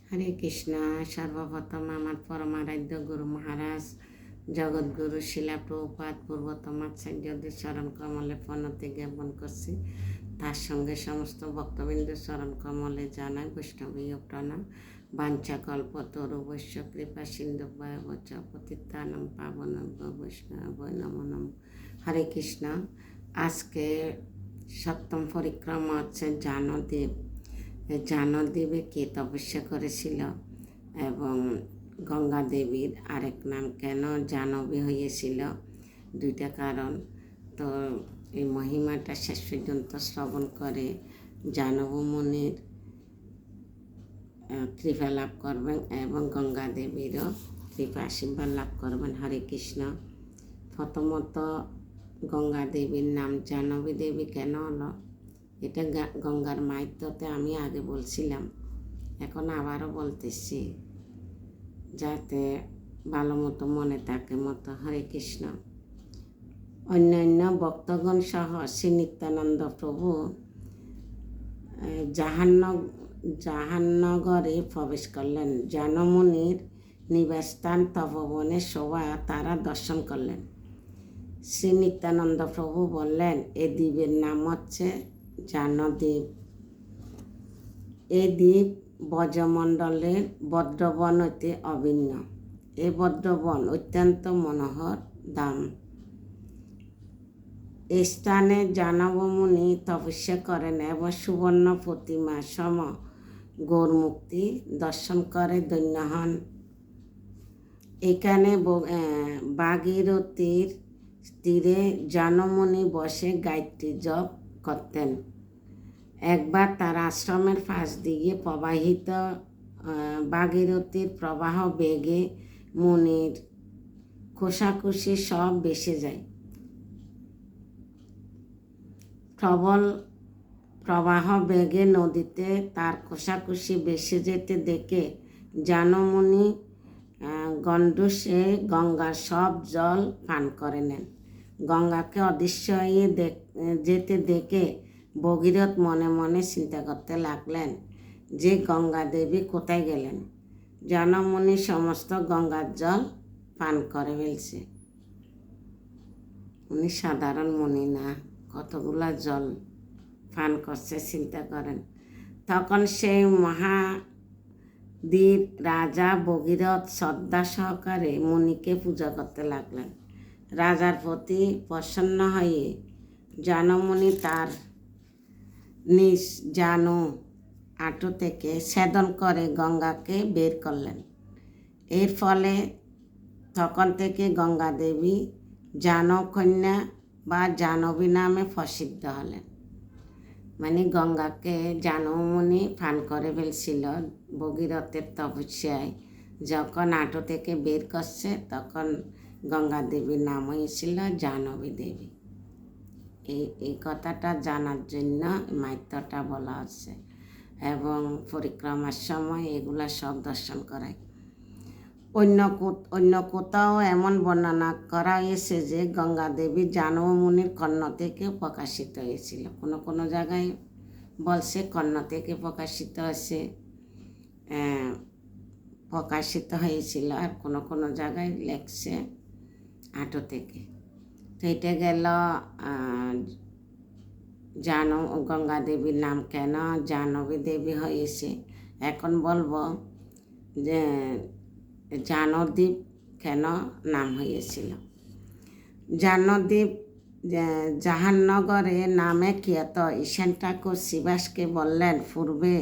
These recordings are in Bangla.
হরে কৃষ্ণ। সর্বপ্রথম আমার পরমারাধ্য গুরু মহারাজ জগৎগুরু শিলা প্রভুপাদ পূর্বতম আচার্যদের চরণ কমলে প্রণতি জ্ঞাপন করছি। তার সঙ্গে সমস্ত ভক্তবৃন্দ চরণ কমলে জানায় বৈষ্ণবীয় প্রণাম। বাঞ্ছা কল্পতরু বৈশ্য কৃপা সিন্ধু বচ পতিতানম পাবনভ্য বৈষ্ণব নমো নমঃ। হরে কৃষ্ণ। আজকে সপ্তম পরিক্রমা হচ্ছে জানদেব। জানদেবে কে তপস্যা করেছিল এবং গঙ্গা দেবীর আরেক নাম কেন জাহ্নবী হয়েছিল, দুইটা কারণ। তো এই মহিমাটা শেষ পর্যন্ত শ্রবণ করে জাহ্নব মুনির কৃপা লাভ করবেন এবং গঙ্গা দেবীরও কৃপা আশীর্বাদ লাভ করবেন। হরে কৃষ্ণ। প্রথমত গঙ্গা দেবীর নাম জাহ্নবী দেবী কেন হলো, এটা গঙ্গার মাহাত্ম্যতে আমি আগে বলছিলাম, এখন আবারও বলতেছি যাতে ভালো মতো মনে থাকে মতো। হরে কৃষ্ণ। অন্যান্য ভক্তগণ সহ শ্রী নিত্যানন্দ প্রভু জাহান্নগরে প্রবেশ করলেন। জাহ্নবীর নিবাসস্থান তপবনে শোভা তারা দর্শন করলেন। শ্রী নিত্যানন্দ প্রভু বললেন, এ দ্বীপের নাম হচ্ছে জাহ্নদ্বীপ। এই দ্বীপ ব্রজমণ্ডলের বদ্রবন হইতে অভিন্ন। এই বদ্রবন অত্যন্ত মনোহর দাম। এই স্থানে জাহ্নব মুনি তপস্যা করেন এবং সুবর্ণ প্রতিমা সম গৌরমূর্তি দর্শন করে ধন্য হন। এখানে ভাগীরথীর তীরে জাহ্নব মুনি বসে গায়ত্রী জপ করতেন। একবার তার আশ্রমের পাশ দিয়ে প্রবাহিত ভাগীরথীর প্রবাহ বেগে মুনির খোসাখুশি সব ভেসে যায়। প্রবল প্রবাহ বেগে নদীতে তার খোসাখুশি ভেসে যেতে দেখে জাহ্নব মুনি গণ্ডূষে গঙ্গার সব জল পান করে নেন। গঙ্গাকে অদৃশ্য হয়ে যেতে দেখে ভগীরথ মনে মনে চিন্তা করতে লাগলেন যে গঙ্গা দেবী কোথায় গেলেন। জাহ্নব মুনি সমস্ত গঙ্গার জল পান করে ফেলছে। উনি সাধারণ মুনি না, কতগুলা জল পান করছে চিন্তা করেন। তখন সেই মহাদ্বীপ রাজা ভগীরথ শ্রদ্ধা সহকারে মুনিকে পূজা করতে লাগলেন। রাজার প্রতি প্রসন্ন হয়ে জাহ্নব মুনি তার নিজ জানু আঁটু থেকে ছেদন করে গঙ্গাকে বের করলেন। এর ফলে তখন থেকে গঙ্গা দেবী জাহ্নবকন্যা বা জাহ্নবী নামে প্রসিদ্ধ হলেন। মানে গঙ্গাকে জাহ্নব মুনি পান করে ফেলছিল ভগীরথের তপস্যায়, যখন আঁটু থেকে বের করছে তখন গঙ্গা দেবীর নাম হয়েছিল জাহ্নবী দেবী। এই কথাটা জানার জন্য মাহাত্ম্যটা বলা হচ্ছে এবং পরিক্রমার সময় এগুলা সব দর্শন করায়। অন্য কোথাও এমন বর্ণনা করা হয়েছে যে গঙ্গা দেবী জাহ্নব মুনির কর্ণ থেকে প্রকাশিত হয়েছিল। কোনো কোনো জায়গায় বলছে কর্ণ থেকে প্রকাশিত হয়েছিল, আর কোনো কোনো জায়গায় লেখছে আঁটু থেকে। তো এটা গেল গঙ্গা দেবীর নাম কেন জাহ্নবী দেবী হয়েছে। এখন বলবো যে জাহ্নদ্বীপ কেন নাম হয়েছিল। জাহ্নদ্বীপ জাহান্নগরে নামে খ্যাত ঈশান ঠাকুর শ্রীবাসকে বললেন, পূর্বে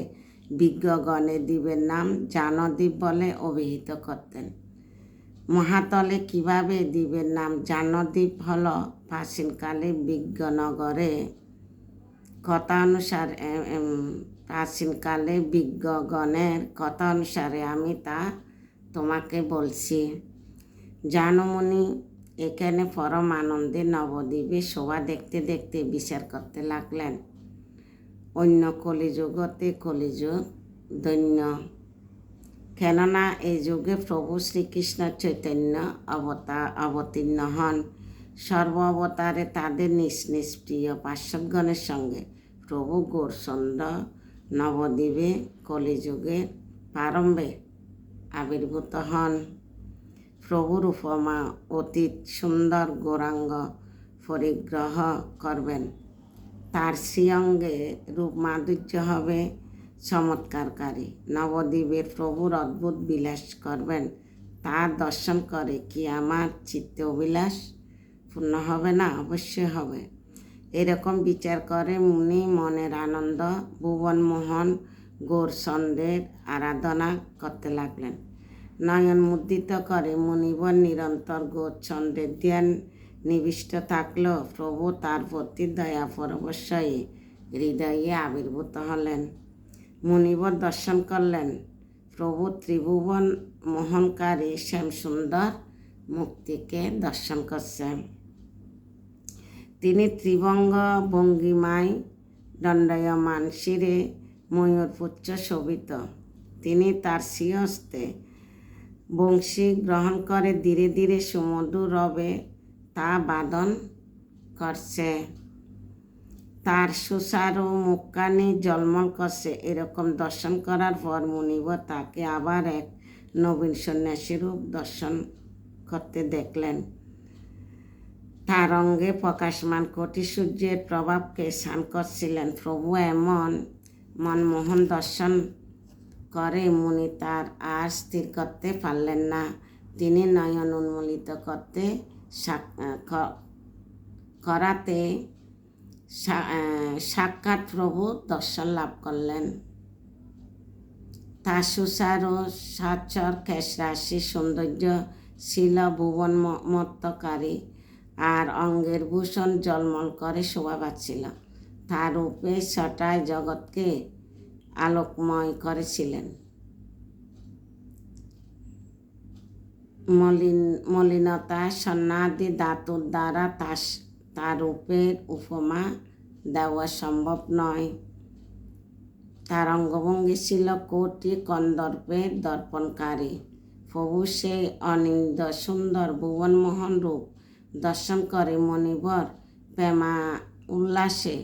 বিজ্ঞগণ এ দ্বীপের নাম জাহ্নদ্বীপ বলে অভিহিত করতেন। মহাতলে কিভাবে দ্বীপের নাম জাহ্নদ্বীপ হল, প্রাচীনকালে বিজ্ঞগণের কথা অনুসারে আমি তা তোমাকে বলছি। জাহ্নব মুনি এখানে পরম আনন্দে নবদ্বীপে শোভা দেখতে দেখতে বিচার করতে লাগলেন। অন্য কলিযুগতে কলিযুগ ধন্য, কেননা এই যুগে প্রভু শ্রীকৃষ্ণ চৈতন্য অবতীর্ণ হন। সর্ব অবতারে তাদের নিজ নিজ প্রিয় পার্শ্বদগণের সঙ্গে প্রভু গৌরচন্দ্র নবদ্বীপে কলিযুগে প্রারম্ভে আবির্ভূত হন। প্রভুর উপমা অতীত সুন্দর গৌরাঙ্গ পরিগ্রহ করবেন। তার শ্রীঅঙ্গে রূপ মাধুর্য হবে চমৎকারকারী। নবদ্বীপের প্রভুর অদ্ভুত বিলাস করবেন। তা দর্শন করে কি আমার চিত্তে অভিলাষ পূর্ণ হবে না? অবশ্যই হবে। এরকম বিচার করে মুনি মনের আনন্দ ভুবনমোহন গৌরচন্দ্রের আরাধনা করতে লাগলেন। নয়ন মুদ্রিত করে মুনিবর নিরন্তর গৌরচন্দ্রের ধ্যান নিবিষ্ট থাকলেও প্রভু তার প্রতি দয়া পরবশ হয়ে হৃদয়ে আবির্ভূত হলেন। মুনিবর দর্শন করলেন প্রভু ত্রিভুবন মোহনকারী শ্যামসুন্দর মুক্তিকে দর্শন করছেন। তিনি ত্রিভঙ্গ ভঙ্গিমায় দণ্ডায়মান, শিরে ময়ূরপুচ্ছ শোভিত। তিনি তার শ্রীহস্তে বংশী গ্রহণ করে ধীরে ধীরে সুমধুর রবে তা বাদন করছে। তার সুসারু মুখখানি জলমল করছে। এরকম দর্শন করার পর মুনিবর তাকে আবার এক নবীন সন্ন্যাসী রূপ দর্শন করতে দেখলেন। তার অঙ্গে প্রকাশমান কোটি সূর্যের প্রভাবকে স্নান করছিলেন। প্রভু এমন মনমোহন দর্শন করে মুনি তার আর স্থির করতে পারলেন না। তিনি নয়ন উন্মোলিত করাতে সাক্ষাৎ প্রভু দর্শন লাভ করলেন। তার সুসারু সাচর কেশরাশি সৌন্দর্য ছিল ভুবন মত্তকারী, আর অঙ্গের ভূষণ জলমল করে শোভা পাচ্ছিল। তার রূপে ছটায় জগৎকে আলোকময় করেছিলেন। মলিনতা সন্ন্যাদি ধাতুর দ্বারা তার রূপের উপমা দেওয়া সম্ভব নয়। তার অঙ্গভঙ্গি ছিল কোটি কন্দর্পের দর্পণকারী। প্রভু সেই অনিন্দ সুন্দর ভুবনমোহন রূপ দর্শন করে মণিবর প্রেমা উল্লাসে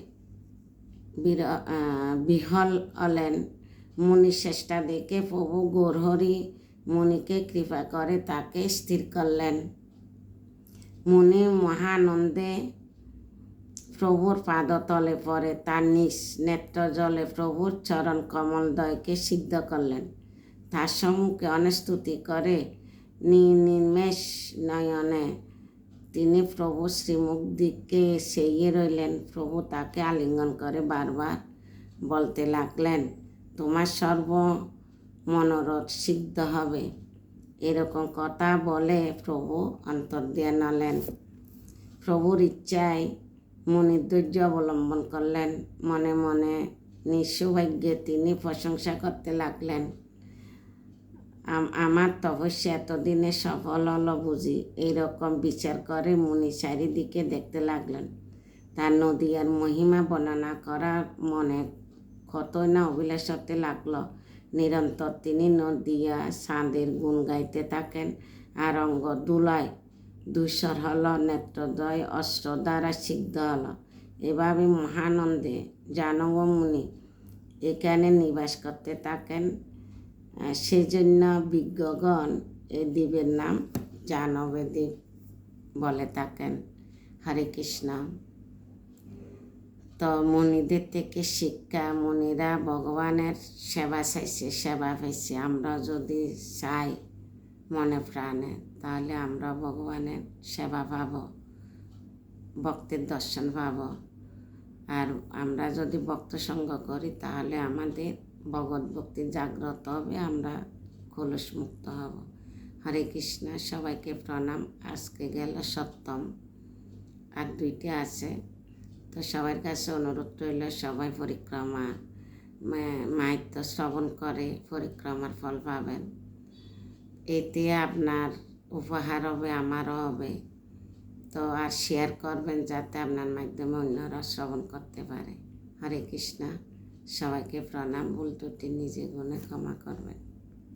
বিহল হলেন। মুনি চেষ্টা দেখে প্রভু গৌরহরি মুনিকে কৃপা করে তাকে স্থির করলেন। মুনি মহানন্দে প্রভুর পাদতলে পড়ে তার নিজ নেত্র জলে প্রভুর চরণ কমলদ্বয়কে সিদ্ধ করলেন। তার সম্মুখে অনুস্তুতি করে নির্নিমেষ নয়নে তিনি প্রভু শ্রীমুখ দিকে চেয়ে রইলেন। প্রভু তাকে আলিঙ্গন করে বারবার বলতে লাগলেন, তোমার সর্ব মনোরথ সিদ্ধ হবে। এরকম কথা বলে প্রভু অন্তর্ধান হলেন। প্রভুর ইচ্ছায় মুনি ধৈর্য অবলম্বন করলেন। মনে মনে নিঃসৌভাগ্যে তিনি প্রশংসা করতে লাগলেন, আমার তপস্যা এতদিনে সফল হলো বুঝি। এইরকম বিচার করে মুনি চারিদিকে দেখতে লাগলেন। তার নদীয়ার মহিমা বর্ণনা করার মনে কতই না অভিলাষ হতে লাগলো। নিরন্তর তিনি নদিয়া চাঁদের গুণ গাইতে থাকেন, আর অঙ্গ দুলায় দুঃসর হল, নেত্রদ্বয় অস্ত্র দ্বারা সিদ্ধ হল। এভাবে মহানন্দে জানব মুনি এখানে নিবাস করতে থাকেন। সেজন্য বিজ্ঞগণ এই দ্বীপের নাম জাহ্নবী দ্বীপ বলে থাকেন। হরে কৃষ্ণ। তো মুনিদের থেকে শিক্ষা, মুনিরা ভগবানের সেবা চাইছে, সেবা পাইছে। আমরা যদি চাই মনে প্রাণে, তাহলে আমরা ভগবানের সেবা পাব, ভক্তের দর্শন পাব। আর আমরা যদি ভক্ত সঙ্গ করি তাহলে আমাদের ভগবত ভক্তি জাগ্রত হবে, আমরা কলুষ মুক্ত হব। হরে কৃষ্ণ। সবাইকে প্রণাম। আজকে গেল সপ্তম, আর 2টি আছে। তো সবার কাছে অনুরোধ রইল সবাই পরিক্রমা মাহাত্ম্য শ্রবণ করে পরিক্রমার ফল পাবেন। এতে আপনার উপহার হবে, আমারও হবে। তো আর শেয়ার করবেন যাতে আপনার মাধ্যমে অন্যরা শ্রবণ করতে পারে। হরে কৃষ্ণ। সবাইকে প্রণাম। ভুল ত্রুটি নিজে গুণে ক্ষমা করবেন।